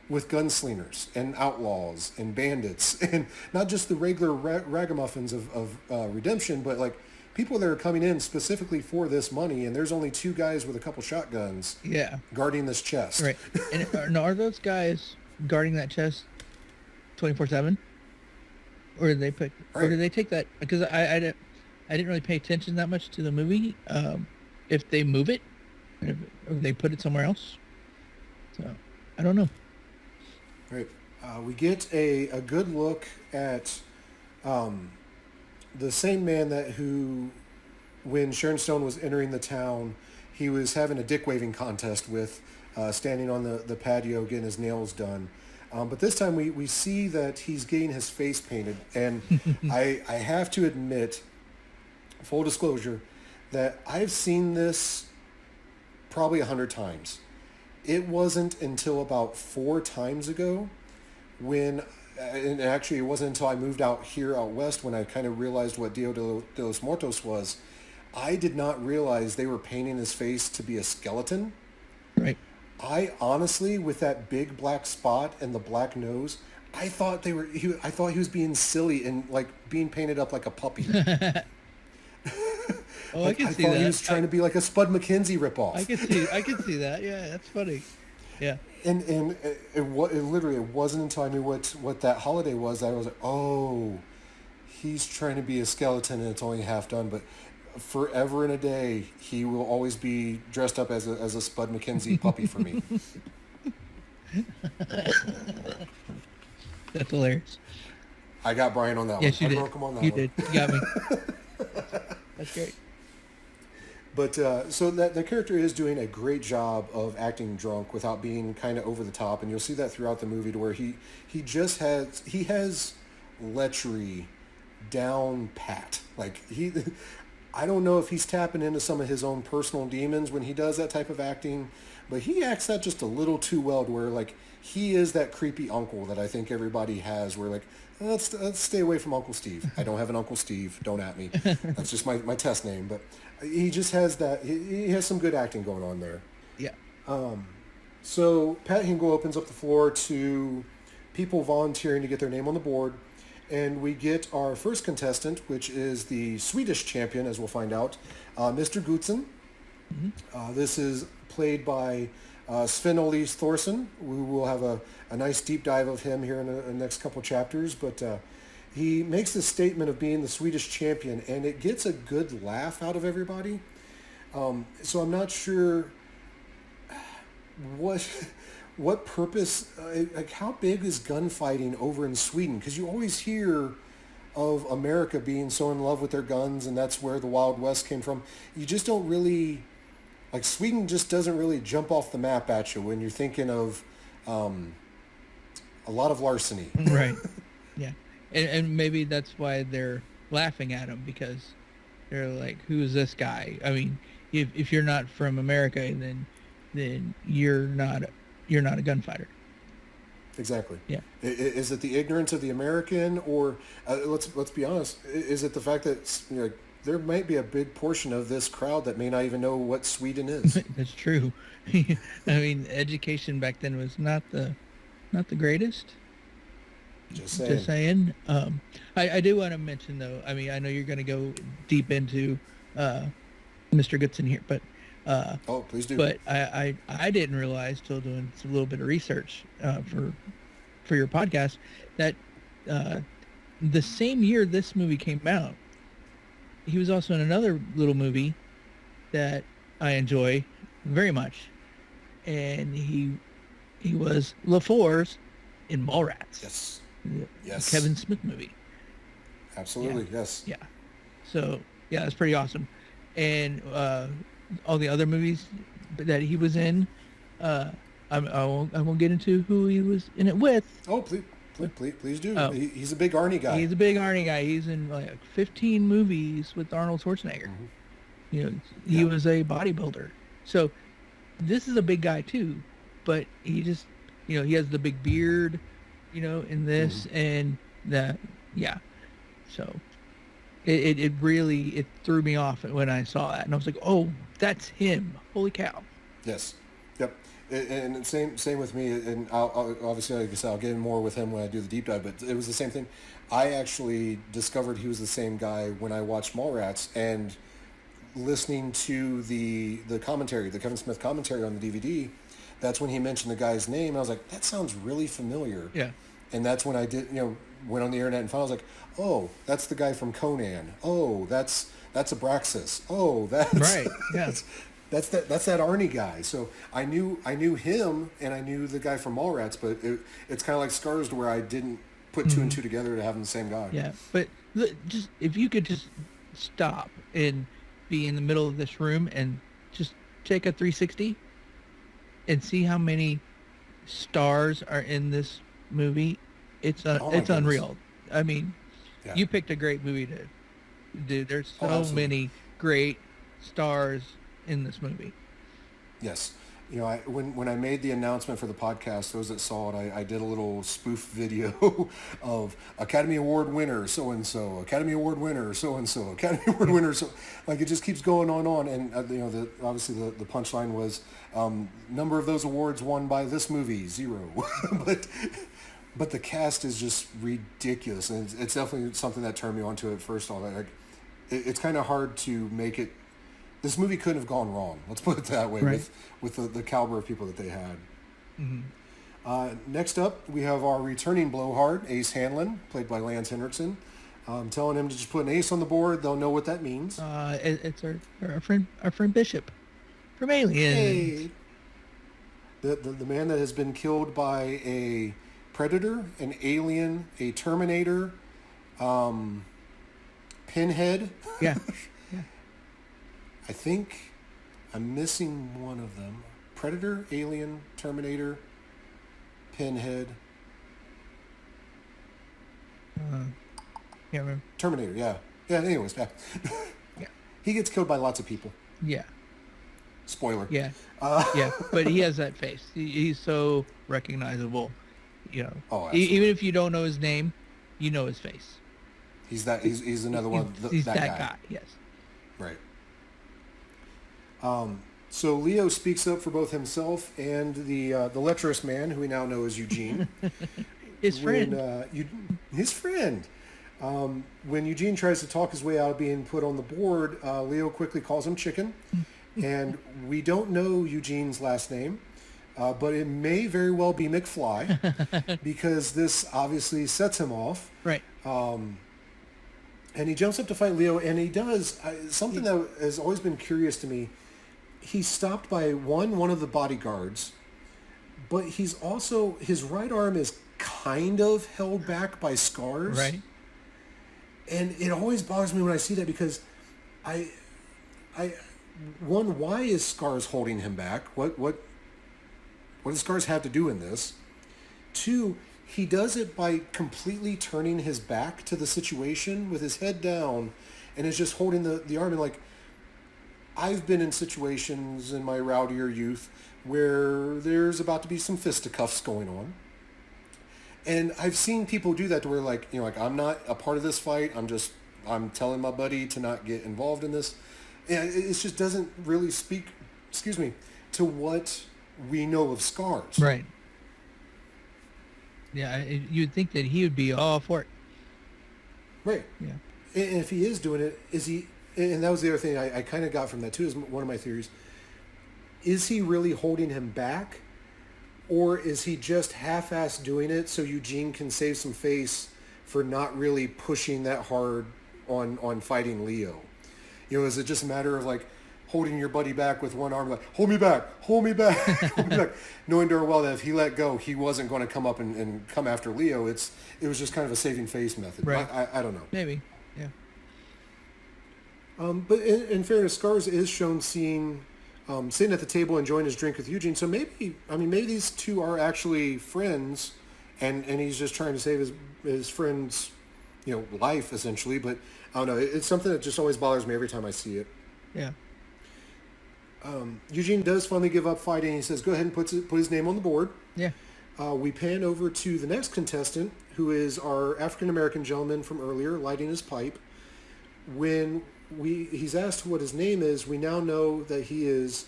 with gunslingers and outlaws and bandits, and not just the regular ragamuffins of redemption, but like people that are coming in specifically for this money. And there's only 2 guys with a couple shotguns, Yeah. guarding this chest. Right. And are those guys guarding that chest 24/7, or did they pick, Right. or did they take that? Because I didn't really pay attention that much to the movie. If they move it, or if they put it somewhere else. So I don't know. Right. We get a good look at the same man who, when Sharon Stone was entering the town, he was having a dick waving contest with, standing on the patio getting his nails done. But this time we see that he's getting his face painted. And I have to admit, full disclosure, that I've seen this probably 100 times. It wasn't until about 4 times ago when, and actually it wasn't until I moved out here out west when I kind of realized what Dia de los Muertos was. I did not realize they were painting his face to be a skeleton. Right. I honestly, with that big black spot and the black nose, I thought I thought he was being silly and like being painted up like a puppy. Oh, I can see thought that. he was trying to be like a Spud McKenzie ripoff. I can see that. Yeah, that's funny. Yeah. And it literally, it wasn't until I knew what that holiday was that I was like, oh, he's trying to be a skeleton and it's only half done. But forever and a day, he will always be dressed up as a Spud McKenzie puppy for me. That's hilarious. I got Brian on that Yes, one. you I did. broke him on that You one. did. You got me. That's great. But so that the character is doing a great job of acting drunk without being kind of over the top, and you'll see that throughout the movie, to where he has lechery down pat. Like I don't know if he's tapping into some of his own personal demons when he does that type of acting, but he acts that just a little too well, to where like he is that creepy uncle that I think everybody has, where like, let's stay away from Uncle Steve. I don't have an Uncle Steve. Don't at me. That's just my test name. But he just has that. He has some good acting going on there. Yeah. So Pat Hingle opens up the floor to people volunteering to get their name on the board. And we get our first contestant, which is the Swedish champion, as we'll find out, Mr. Gutzen. Mm-hmm. This is played by Sven Olis Thorson. We will have a nice deep dive of him here in the next couple chapters. But he makes this statement of being the Swedish champion, and it gets a good laugh out of everybody. So I'm not sure what purpose, like how big is gunfighting over in Sweden? Because you always hear of America being so in love with their guns, and that's where the Wild West came from. You just don't really, like Sweden just doesn't really jump off the map at you when you're thinking of a lot of larceny. Right. Yeah. And maybe that's why laughing at him because they're like, "Who is this guy?" I mean, if you're not from America, then you're not a gunfighter. Exactly. Yeah. Is it the ignorance of the American, or let's be honest, is it the fact that there might be a big portion of this crowd that may not even know what Sweden is? That's true. I mean, education back then was not the greatest. Just saying. Just saying. I do want to mention though. I mean, I know you're going to go deep into Mr. Goodson here, but Oh, please do. but I didn't realize till doing a little bit of research for your podcast that the same year this movie came out, he was also in another little movie that I enjoy very much, and he was LaFours in Mallrats. Yes. The Yes. Kevin Smith movie. Absolutely. Yes. Yeah. So yeah, it's pretty awesome. And all the other movies that he was in, I won't get into who he was in it with. Oh, please do. Oh. He's a big Arnie guy. He's a big Arnie guy. He's in like 15 movies with Arnold Schwarzenegger. Mhm. You know, he was a bodybuilder. So this is a big guy too, but he just, you know, he has the big beard, you know, in this and that, yeah. So it really threw me off when I saw that, and I was like, oh, that's him. Holy cow. Yes. Yep. And same with me. And I'll obviously, like I said, I'll get in more with him when I do the deep dive. But it was the same thing. I actually discovered he was the same guy when I watched Mallrats, and listening to the commentary, the Kevin Smith commentary on the DVD. That's when he mentioned the guy's name. I was like, that sounds really familiar. Yeah. And that's when I went on the internet and found. I was like, oh, that's the guy from Conan. Oh, that's Abraxas. Oh, that's Right. Yeah. that's that Arnie guy. So I knew him, and I knew the guy from Mallrats, but it's kind of like Scars, to where I didn't put two and two together to have them the same guy. Yeah. But just if you could just stop and be in the middle of this room and just take a 360 and see how many stars are in this movie, it's goodness. unreal. I mean, Yeah. you picked a great movie to do. There's so absolutely. many great stars in this movie. Yes. You know, when I made the announcement for the podcast, those that saw it, I did a little spoof video of Academy Award winner so-and-so, Academy Award winner so-and-so, Academy Award winner so, like it just keeps going on. And, you know, obviously the punchline was number of those awards won by this movie, 0. But the cast is just ridiculous. And it's definitely something that turned me onto it first off. Like, it's kind of hard to make it. This movie couldn't have gone wrong. Let's put it that way, Right. with the caliber of people that they had. Next up, we have our returning blowhard, Ace Hanlon, played by Lance Henriksen. Telling him to just put an ace on the board. They'll know what that means. It's our friend Bishop from Alien. Hey. The man that has been killed by a predator, an alien, a Terminator, Pinhead. Yeah. I think I'm missing one of them. Predator, Alien, Terminator, Pinhead. Can't remember. Terminator, yeah. Yeah, anyways, yeah. Yeah. He gets killed by lots of people. Yeah. Spoiler. Yeah. Yeah. But he has that face. He's so recognizable. You know. Oh, Even if you don't know his name, you know his face. He's another one. He's that guy. Yes. Right. So Leo speaks up for both himself and the lecherous man, who we now know as Eugene. His friend. His friend. When Eugene tries to talk his way out of being put on the board, Leo quickly calls him Chicken. And we don't know Eugene's last name, but it may very well be McFly, because this obviously sets him off. Right. And he jumps up to fight Leo, and he does something that has always been curious to me. He's stopped by one of the bodyguards, but he's also, his right arm is kind of held back by scars. Right. And it always bothers me when I see that, because why is Scars holding him back? What does Scars have to do in this? 2, he does it by completely turning his back to the situation with his head down and is just holding the arm. And like, I've been in situations in my rowdier youth where there's about to be some fisticuffs going on. And I've seen people do that to where like, like, I'm not a part of this fight. I'm telling my buddy to not get involved in this. And it just doesn't really speak, to what we know of Scars. Right. Yeah, you'd think that he would be all for it. Right. Yeah. And if he is doing it, is he, and that was the other thing I kind of got from that too, is one of my theories. Is he really holding him back? Or is he just half-assed doing it so Eugene can save some face for not really pushing that hard on fighting Leo? Is it just a matter of like holding your buddy back with one arm, like, hold me back, hold me back, hold me back, knowing darn well that if he let go, he wasn't going to come up and come after Leo. It was just kind of a saving face method. Right. I don't know. Maybe, yeah. But in fairness, Scars is shown sitting at the table enjoying his drink with Eugene. So maybe these two are actually friends, and he's just trying to save his friend's, life essentially. But I don't know. It's something that just always bothers me every time I see it. Yeah. Eugene does finally give up fighting. He says, "Go ahead and put his name on the board." Yeah. We pan over to the next contestant, who is our African American gentleman from earlier, lighting his pipe. When he's asked what his name is, we now know that he is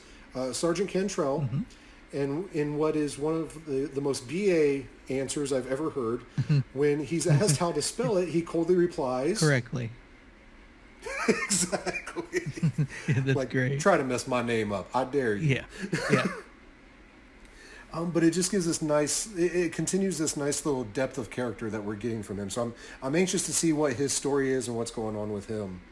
Sergeant Cantrell. Mm-hmm. And in what is one of the most BA answers I've ever heard, when he's asked how to spell it, he coldly replies... Correctly. Exactly. Yeah, that's like, great. Try to mess my name up. I dare you. Yeah. Yeah. But it just gives this nice... It continues this nice little depth of character that we're getting from him. So I'm anxious to see what his story is and what's going on with him.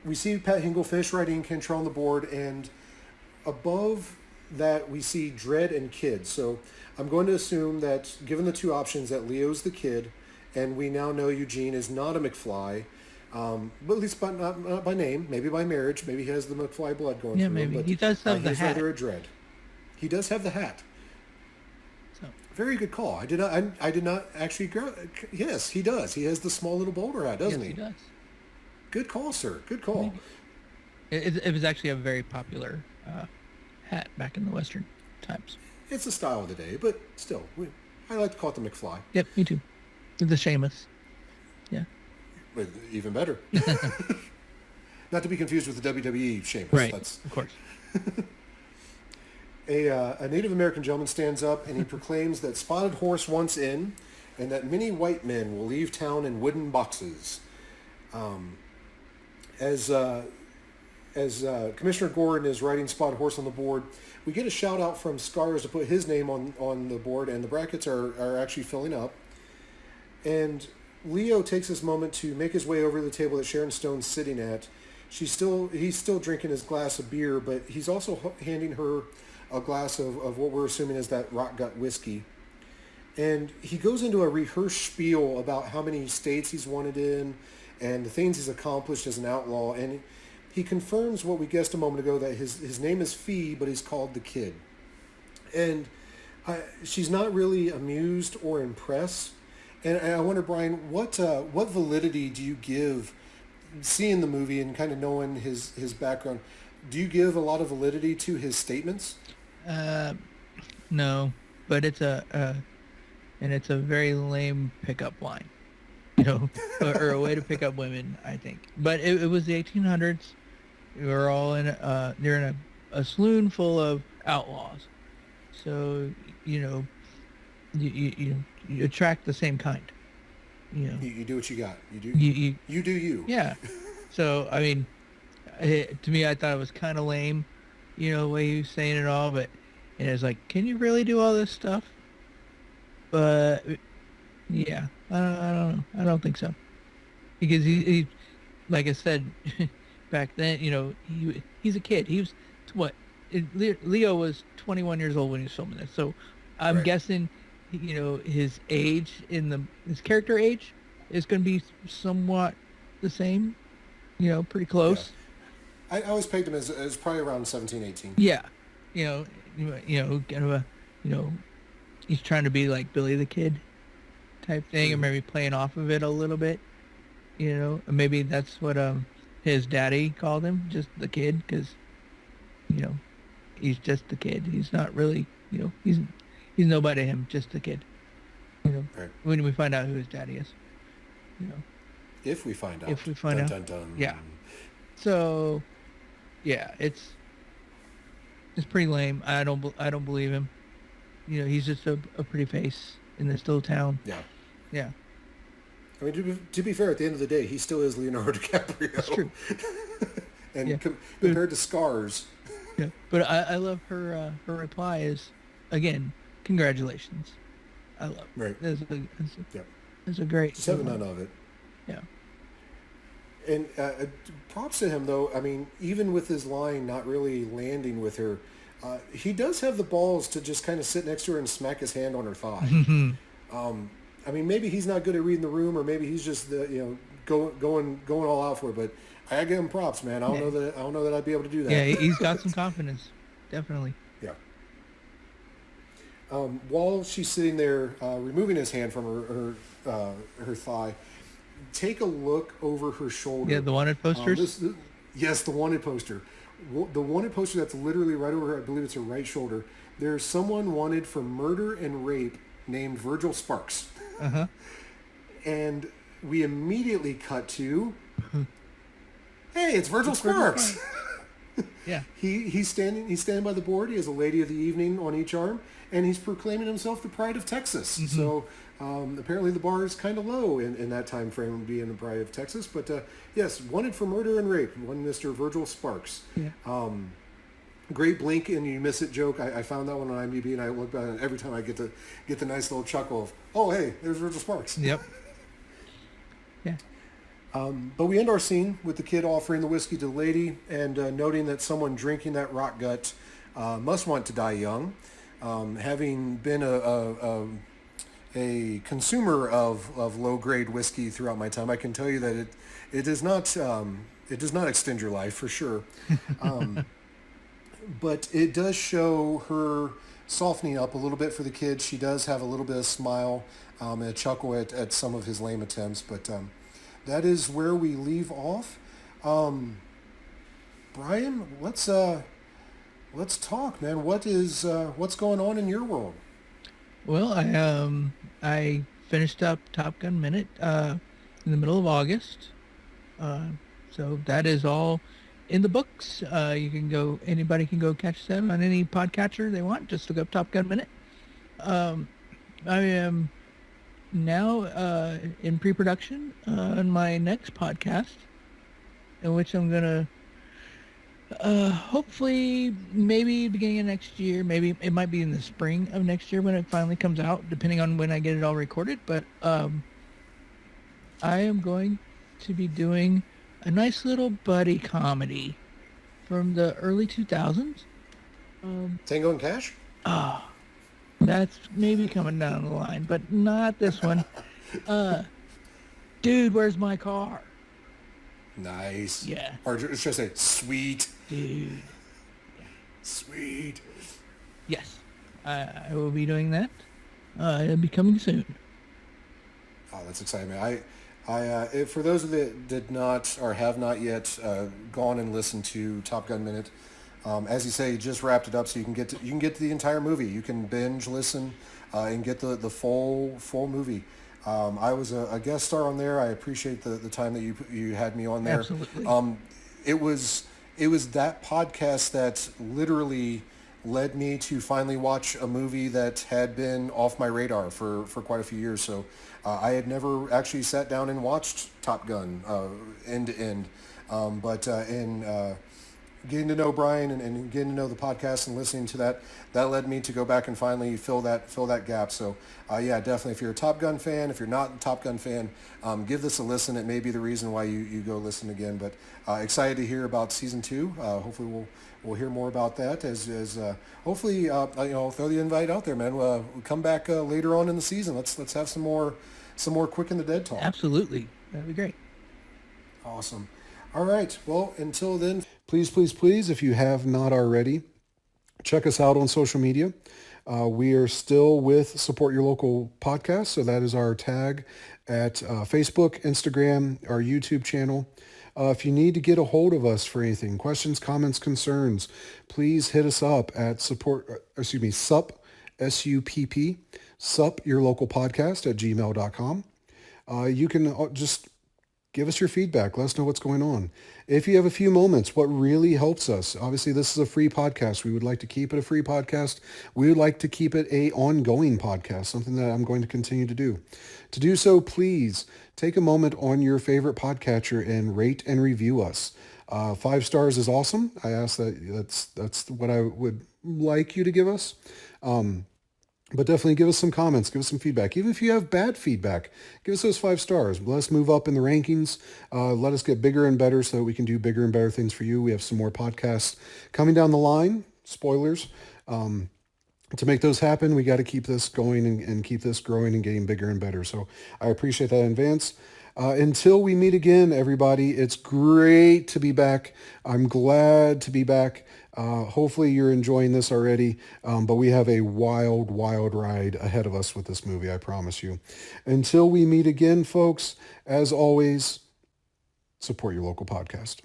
We see Pat Hingle finish writing Cantrell on the board, and above that we see Dredd and Kid. So I'm going to assume that, given the two options, that Leo's the Kid, and we now know Eugene is not a McFly, but at least not by name, maybe by marriage. Maybe he has the McFly blood going through maybe. him. But He does have the he's hat. rather a Dredd. He does have the hat. So. Very good call. I did not actually... Yes, he does. He has the small little bowler hat, doesn't Yes, he does. Good call, sir. Good call. It was actually a very popular hat back in the Western times. It's the style of the day, but still, I like to call it the McFly. Yep, me too. The Seamus. Yeah. But even better. Not to be confused with the WWE Sheamus. Right, That's... of course. A Native American gentleman stands up and he proclaims that Spotted Horse wants in, and that many white men will leave town in wooden boxes. As Commissioner Gordon is writing Spotted Horse on the board, we get a shout out from Scars to put his name on the board, and the brackets are actually filling up. And Leo takes this moment to make his way over to the table that Sharon Stone's sitting at. He's still drinking his glass of beer, but he's also handing her a glass of what we're assuming is that rock gut whiskey. And he goes into a rehearsed spiel about how many states he's wanted in and the things he's accomplished as an outlaw. And he confirms what we guessed a moment ago, that his name is Fee, but he's called the Kid. And she's not really amused or impressed. And I wonder, Brian, what validity do you give, seeing the movie and kind of knowing his background, do you give a lot of validity to his statements? No, but it's a very lame pickup line, or a way to pick up women, I think. But it was the 1800s. We were all they're in a saloon full of outlaws, so you attract the same kind. You do what you got. You do. You do you. Yeah. So I mean, to me, I thought it was kind of lame, the way he was saying it all. But and it's like, can you really do all this stuff? But yeah, I don't know. I don't think so, because he like I said back then, he's a kid. He was what? Leo was 21 years old when he was filming this, so I'm Right. guessing, his age his character age is going to be somewhat the same, pretty close. Yeah. I always pegged him as probably around 17, 18. Yeah, kind of a, he's trying to be like Billy the Kid type thing, or maybe playing off of it a little bit. Or maybe that's what his daddy called him, just the kid, because you know he's just the kid. He's not really, he's nobody to him, just the kid. Right. When we find out who his daddy is, you know. If we find out. If we find out. Dun, dun, dun. Yeah. So, yeah, it's pretty lame. I don't believe him. He's just a pretty face in this little town. Yeah. Yeah. I mean, to be fair, at the end of the day, he still is Leonardo DiCaprio. That's true. And Yeah. compared to Scars. Yeah. But I love her reply is, again, congratulations. I love it. Right. Yep. It's a great. Just having none of it. Yeah. And props to him, though. I mean, even with his line not really landing with her, he does have the balls to just kind of sit next to her and smack his hand on her thigh. I mean, maybe he's not good at reading the room, or maybe he's just going all out for it. But I give him props, man. I don't know that I'd be able to do that. Yeah, he's got some confidence, definitely. Yeah. While she's sitting there, removing his hand from her thigh, take a look over her shoulder. Yeah, the wanted posters. Yes, the wanted poster. The wanted poster that's literally right over her, I believe it's her right shoulder. There's someone wanted for murder and rape named Virgil Sparks. Uh-huh. And we immediately cut to, hey, it's Virgil Sparks. Yeah. He's standing by the board. He has a lady of the evening on each arm, and he's proclaiming himself the pride of Texas. Mm-hmm. So apparently the bar is kind of low in that time frame, being the pride of Texas. But yes, wanted for murder and rape, one Mr. Virgil Sparks. Yeah. Great blink and you miss it joke. I found that one on IMDb, and I look back, and every time I get the nice little chuckle of, oh, hey, there's Virgil Sparks. Yep. Yeah. But we end our scene with the kid offering the whiskey to the lady and noting that someone drinking that rock gut must want to die young. Having been a consumer of low-grade whiskey throughout my time, I can tell you that it does not extend your life for sure. But it does show her softening up a little bit for the kid. She does have a little bit of smile and a chuckle at some of his lame attempts, but that is where we leave off. Brian, let's talk, man. What's going on in your world? Well, I finished up Top Gun Minute in the middle of August, so that is all in the books. Anybody can go catch them on any podcatcher they want. Just look up Top Gun Minute. I am now in pre-production on my next podcast, in which I'm gonna hopefully maybe beginning of next year, maybe it might be in the spring of next year when it finally comes out, depending on when I get it all recorded. But I am going to be doing a nice little buddy comedy from the early 2000s. Tango and Cash? That's maybe coming down the line, but not this one. Dude, where's my car? Nice. Yeah. Or should I say, sweet. Dude. Sweet. Yes. I will be doing that. It'll be coming soon. Oh, that's exciting, man. For those that did not or have not yet gone and listened to Top Gun Minute, as you say, you just wrapped it up, so you can get to the entire movie. You can binge listen and get the full movie. I was a guest star on there. I appreciate the time that you had me on there. Absolutely. It was that podcast that literally led me to finally watch a movie that had been off my radar for quite a few years. So I had never actually sat down and watched Top Gun end to end. But in getting to know Brian and getting to know the podcast and listening to that led me to go back and finally fill that gap. So yeah, definitely, if you're a Top Gun fan, if you're not a Top Gun fan, give this a listen. It may be the reason why you go listen again. But excited to hear about season 2. Hopefully we'll hear more about that as hopefully throw the invite out there, man. We'll come back later on in the season. Let's have some more Quick and the Dead talk. Absolutely. That'd be great. Awesome. All right. Well, until then, please, if you have not already, Check us out on social media. We are still with Support Your Local Podcast, so that is our tag at Facebook, Instagram, our YouTube channel. If you need to get a hold of us for anything, questions, comments, concerns, please hit us up at SUP, S-U-P-P, SUP Your Local Podcast at gmail.com. You can just give us your feedback. Let us know what's going on. If you have a few moments, what really helps us, obviously this is a free podcast. We would like to keep it a free podcast. We would like to keep it a ongoing podcast, something that I'm going to continue to do. To do so, please take a moment on your favorite podcatcher and rate and review us. 5 stars is awesome. I ask that's what I would like you to give us. But definitely give us some comments, give us some feedback. Even if you have bad feedback, give us those 5 stars. Let us move up in the rankings. Let us get bigger and better so that we can do bigger and better things for you. We have some more podcasts coming down the line. Spoilers. To make those happen, we got to keep this going and keep this growing and getting bigger and better. So I appreciate that in advance. Until we meet again, everybody, it's great to be back. I'm glad to be back. Hopefully you're enjoying this already, but we have a wild, wild ride ahead of us with this movie, I promise you. Until we meet again, folks, as always, support your local podcast.